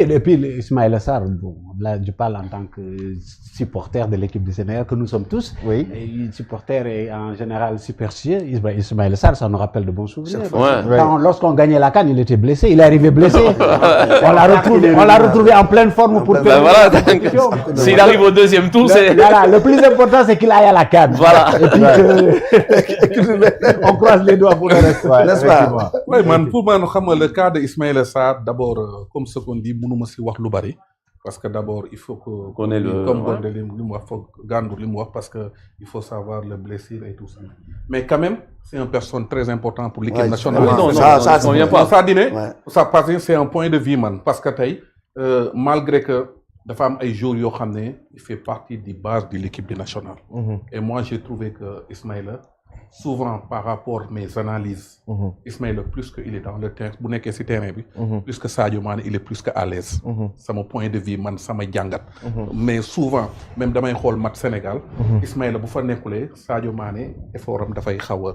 Et puis Ismaïla Sarr, bon, là je parle en tant que supporter de l'équipe du Sénégal, que nous sommes tous. Oui. Et supporter est en général superstitieux. Ismaïla Sarr, ça nous rappelle de bons souvenirs. Lorsqu'on gagnait la CAN, il était blessé, il est arrivé blessé. On l'a retrouvé en pleine forme pour voilà, s'il arrive au deuxième tour, c'est... Voilà, le plus important c'est qu'il aille à la CAN. Voilà. Et puis on croise les doigts pour le reste. N'est-ce pas? Oui, pour moi, le cas d'Ismaïla Sarr, d'abord, comme ce qu'on dit, nous aussi wax lu bari parce que d'abord il faut que qu'on ait le comme Gonde li mu wax foog Gandou li mu wax parce que il faut savoir le blessure et tout ça mais quand même c'est une personne très importante pour l'équipe nationale. Non, ça convient pas. Ça dîner ça parce que c'est un point de vue man parce que tey malgré que dafa am ay joueurs yoo xam ne il fait partie des bases de l'équipe nationale. Et moi j'ai trouvé que Ismaïla souvent par rapport à mes analyses, Ismaïla plus qu'il est dans le terrain, bu nekkee ci terrain bi, plus que Sadio Mané, il est plus que à l'aise. C'est mon point de vue, man sama jàngat. Mais souvent, même damay xool match Sénégal, Ismaïla bu fa nekkulee Sadio Mané effort am dafay xaw a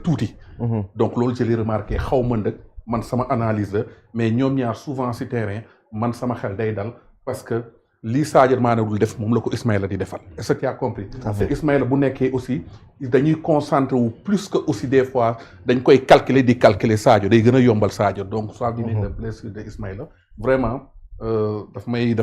tuuti. Donc loolu je l'ai remarqué xaw ma nag man sama analyse la mais ñoom ñaar souvent ci terrain man sama xel day dal parce que lii Sadio Mané dul def moom la ko Ismaïla di defal est-ce que tu as compris te Ismaïla bu nekkee aussi dañuy concentré wu plus que aussi des fois dañ koy calculer Sadio day gën a yombal Sadio donc ça veut dire la blessure de Ismaïla vraiment daf may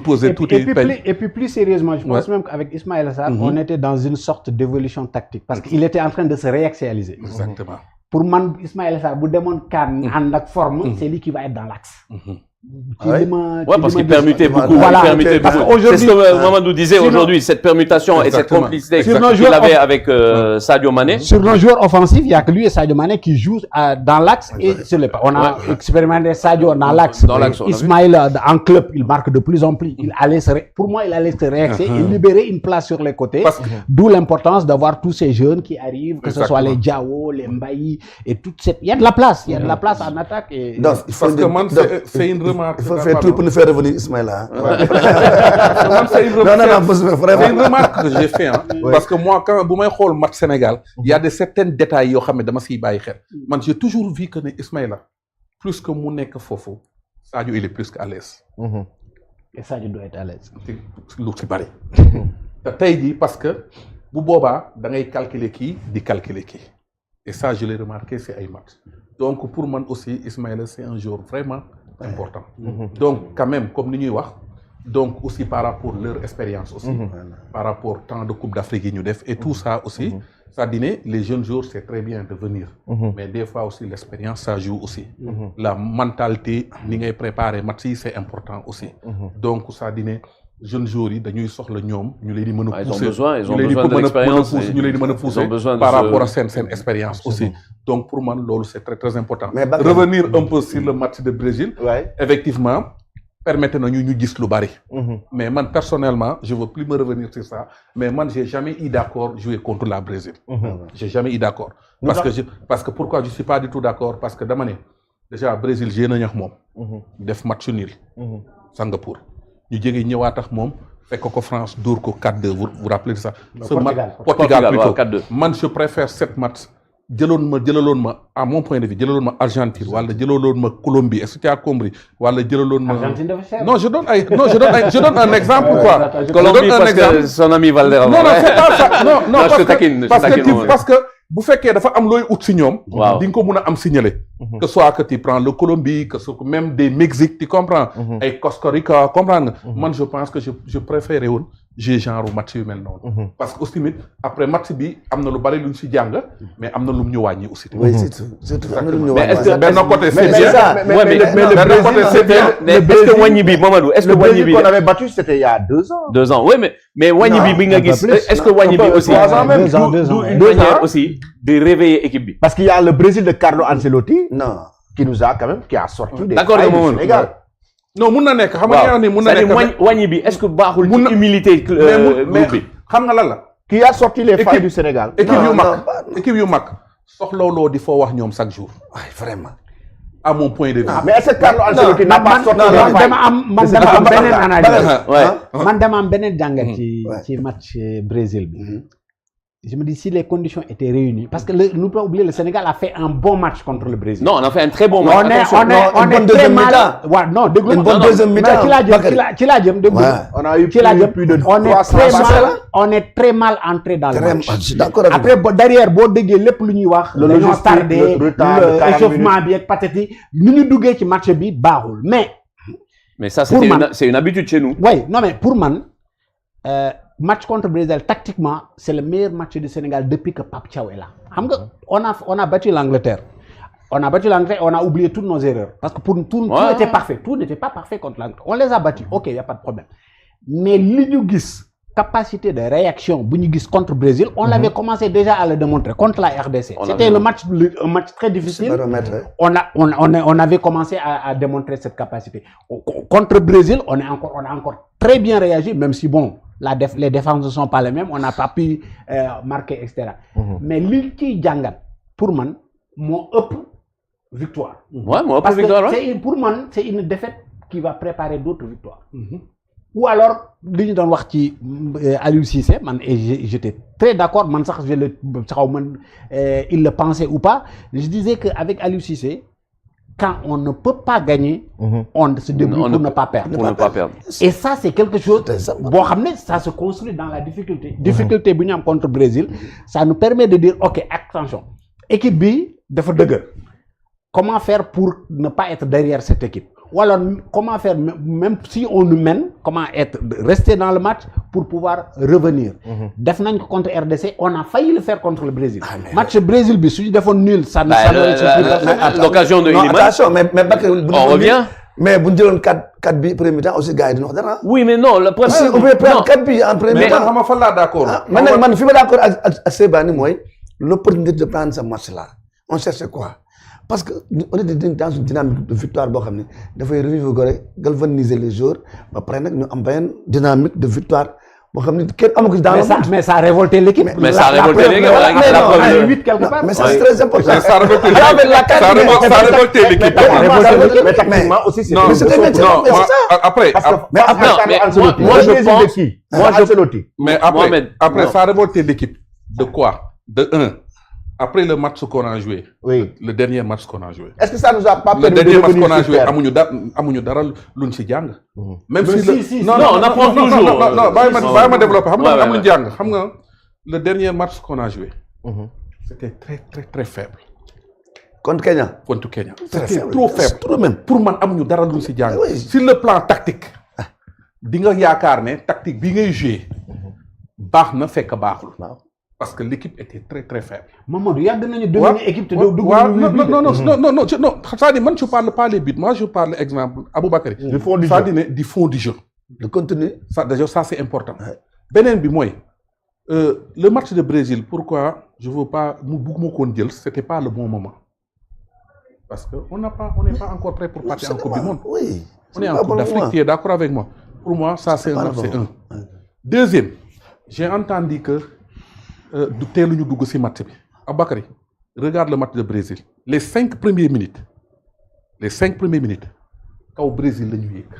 poser tout et puis plus sérieusement je pense même qu'avec Ismaïla Sarr on était dans une sorte d'évolution tactique parce qu'il était en train de se réactualiser. Exactement. Pour man Ismaïla Sarr bu demoon CAN ànd ak forme c'est lui qui va être dans l'axe. Parce qu'il permutait beaucoup. Voilà. Parce qu'aujourd'hui, c'est ce que Mamadou disait aujourd'hui, cette permutation et cette complicité qu'il avait avec Sadio Mané. Sur nos joueurs offensifs, il n'y a que lui et Sadio Mané qui jouent dans l'axe et sur les pas. On a expérimenté Sadio dans l'axe. Ismaïla en club, il marque de plus en plus. Pour moi, il allait se réaxer et libérer une place sur les côtés. D'où l'importance d'avoir tous ces jeunes qui arrivent, que ce soit les Diao, les Mbaye et toute cette. Il y a de la place. Il y a de la place en attaque. Et... Parce que c'est une remarque. Il faut faire tout pour nous faire revenir Ismaïla. C'est une remarque que j'ai fait. Hein. Parce que moi, quand je regarde le match Sénégal, il y a certains détails que je j'ai toujours vu que Ismaïla, plus que mon nek fofo, Sadio il est plus qu'à l'aise. Et Sadio doit être à l'aise. C'est pareil. Parce que, bu boba, da ngay calculer qui, di calculer qui. Et ça, je l'ai remarqué, c'est un match. Donc, pour moi aussi, Ismaïla, c'est un joueur vraiment important. Donc, quand même, comme nous disons, donc aussi par rapport à leur expérience aussi, par rapport au temps de Coupe d'Afrique et tout ça aussi, ça dit les jeunes joueurs, c'est très bien de venir. Mais des fois aussi, l'expérience, ça joue aussi. La mentalité, nous préparer, c'est important aussi. Donc, ça dit jeunes joueurs dañuy soxla ñoom ñu leen di mën a pousser ils ont besoin de l'expérience ñu leen di mën a pousser par rapport à seen expérience aussi donc pour moi loolu c'est très très important revenir un peu sur le match de Brésil effectivement permettre nañu ñu gis lu bari mais man personnellement je veux plus me revenir sur ça mais man j'ai jamais eu d'accord jouer contre la Brésil j'ai jamais eu d'accord parce que pourquoi je suis pas du tout d'accord parce que dama ne déjà Brésil j'ai nañ ak moom def match nul Singapour ñu jógee ñëwaat ak moom fekk ko France dóor ko 4-2 vous vous rappelez de ça. Portugal plutôt 4-2. Man je préfère cette match jëlaloon ma à mon point de vue jëlaloon ma Argentine wala jëlaloon ma Colombie est-ce que tu as compris wala jëlaloon ma. Non je donne un exemple quoi. Colombie parce que son ami Valderrama. Non c'est pas ça non parce que bu fekkee dafa am looy ut si ñoom. di nga ko mun a am signalé. que soit que tu prends le Colombie que soit même des Mexique tu comprends. ay Costa Rica comprendre nga. man je pense que je préférais woon j'ai genre match yu mel noonu. parce que aussi après match bi am na lu bari luñ si jàng mais am na lu mu ñu wàññi aussi. oui surtout am na lu mu ñu mais est-ce que benn côté c'est bien. mais est-ce que wàññi bi Mamadou est-ce que wàññi bi qu'on avait battu c'était il y a 2 ans. 2 ans oui mais wàññi bi nga gis est-ce que wàññi bi aussi. 3 ans même 2 ans une manière aussi de réveiller équipe bi. Parce qu'il y a le Brésil de Carlo Ancelotti. Qui nous a quand même qui a sorti des d'accord Sénégal. non mun na nekk xam nga ni mun na nekk wàññi bi est-ce que baaxul ci humilité groupe bi xam nga lan la qui a sorti les failles du Sénégal. équipe yu mag soxlawloo di foo wax ñoom chaque jour vraiment à mon point de vue. mais est-ce que Carlo Ancelotti n'a pas sorti man dama am beneen jàngat ci match Brésil bi Je me dis si les conditions étaient réunies, parce que nous pas oublier, le Sénégal a fait un bon match contre le Brésil. Non, on a fait un très bon match. On est très mal. Ouais, non, une bonne deuxième mi-temps. On a eu plus de 300 on est très mal entré dans le match. Je suis d'accord avec Après, derrière, bon, le tardé, l'échauffement, bien, patati, nous dougué qui match bi, barul. Mais ça, c'est une habitude chez nous. Oui, non, mais pour man, match contre le Brésil, tactiquement, c'est le meilleur match du Sénégal depuis que Pape Thiaw est là. On a battu l'Angleterre. On a oublié toutes nos erreurs. Parce que pour nous, tout était parfait. Tout n'était pas parfait contre l'Angleterre. On les a battus. Ok, il n'y a pas de problème. Mais l'Uniugis, capacité de réaction, contre le Brésil, on l'avait commencé déjà à le démontrer contre la RDC. C'était un match très difficile. On avait commencé à démontrer cette capacité. Contre le Brésil, on a encore très bien réagi, même si bon, les défenses ne sont pas les mêmes, on n'a pas pu marquer, etc. Mais l'ulti Djangat, pour moi, mon victoire. Ouais, mon victoire. Pour moi, c'est une défaite qui va préparer d'autres victoires. Ou alors, Aliou Cissé, j'étais très d'accord, il le pensait ou pas. Je disais qu'avec Aliou Cissé, quand on ne peut pas gagner, on se débrouille pour ne pas perdre. Et ça, c'est quelque chose, ça se construit dans la difficulté. Difficulté contre le Brésil, ça nous permet de dire, ok, attention, équipe B, comment faire pour ne pas être derrière cette équipe? Ou alors, comment faire, même si on nous mène, rester dans le match pour pouvoir revenir. Contre RDC, on a failli le faire contre le Brésil. Match Brésil, si on nul, ça ne l'occasion de Iliman. Attention, mais on revient. Mais vous dites 4 billes premier temps aussi, gars, oui, mais non, le problème. Si on peut prendre 4 billes en premier temps. Je suis d'accord. Je suis d'accord avec Sebani, l'opportunité de prendre ce match-là. On cherche quoi? Parce qu'on est dans une dynamique de victoire, il faut revigorer, galvaniser les joueurs, après nous avons une dynamique de victoire. Mais ça a révolté l'équipe. Mais ça a révolté l'équipe. Mais ça c'est très important. Ça a révolté l'équipe. Mais tactiquement aussi, c'est ça. Après, moi je pense. Mais après, ça a révolté l'équipe. De quoi? De 1. Après le match qu'on a joué, le dernier match qu'on a joué. Est-ce que ça nous a pas permis de revenir? Le dernier match qu'on a joué, amuñu dara luñ ci jàng. Même si non, on apprend toujours. Non, bàyyi ma développer. Xam nga amuñu jàng. Xam nga le dernier match qu'on a joué, c'était très très très faible. Contre Kenya. C'était trop faible. Trop même. Pour man amuñu dara luñ ci jàng. Sur le plan tactique, di nga yaakaar ne tactique bi ngay jouer baax na fekk baaxul. Parce que l'équipe était très très faible. Mamadou, il y a une équipe non, ça dit, moi je parle pas les buts, moi je parle exemple Aboubakary. Du fond du jeu. Le contenu. Ça déjà ça c'est important. Benen bi moy le match de Brésil, pourquoi je veux pas c'était pas le bon moment. Parce que on n'est pas encore prêt pour partir en Coupe du Monde. Oui. On est en Coupe d'Afrique, tu es d'accord avec moi? Pour moi ça c'est un. Deuxième, j'ai entendu que du teeluñu dugg ci match bi. Aboubakary, regarde le match de Brésil. Les 5 premières minutes, kaw Brésil lañu yéeg.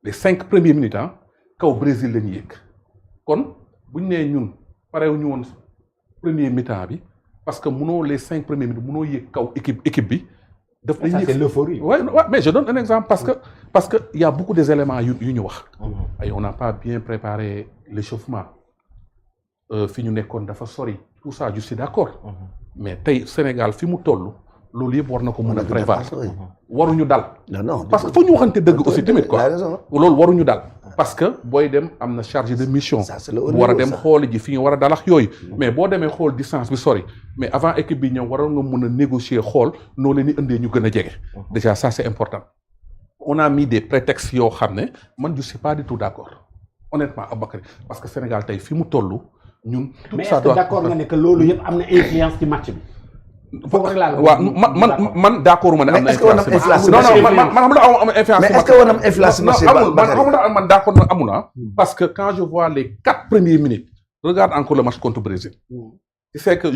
Les 5 premières minutes kaw Brésil lañu yéeg. Kon buñ né ñun paréwuñu won premier mi-temps bi parce que mëno les 5 premières minutes mëno yéeg kaw équipe bi. Ça c'est l'euphorie. Ouais, mais je donne un exemple parce que il y a beaucoup des éléments yu ñu wax. Et on n'a pas bien préparé l'échauffement. Fi ñu nekkoon dafa sori tout ça je suis d'accord. Mais tey Sénégal fi mu toll loolu yëpp war na ko mën a prévoir. waruñu dal. non parce que faut ñu waxante dëgg aussi tamit quoi. loolu waruñu dal. parce que booy dem am na chargé de mission. bu war a dem xooli ji fi nga war a dalax yooyu. mais boo demee xool distance bi sori. mais avant équipe bi ñëw waroon nga mën a négocier xool noo leen di indee ñu gën a jege. déjà ça c'est important. on a mis des prétextes yoo xam ne man je suis pas du tout d'accord honnêtement Aboubakary parce que Sénégal tey fi mu toll. Mais est-ce que d'accord nga ne que loolu yëpp am na influence ci match bi. man d'accord ma ne am na influence. Non man xam nga am influence. Mais est-ce que on a influence ci match bi? Man d'accord na amul parce que quand je vois les 4 premières minutes, regarde encore le match contre le Brésil. Tu sais que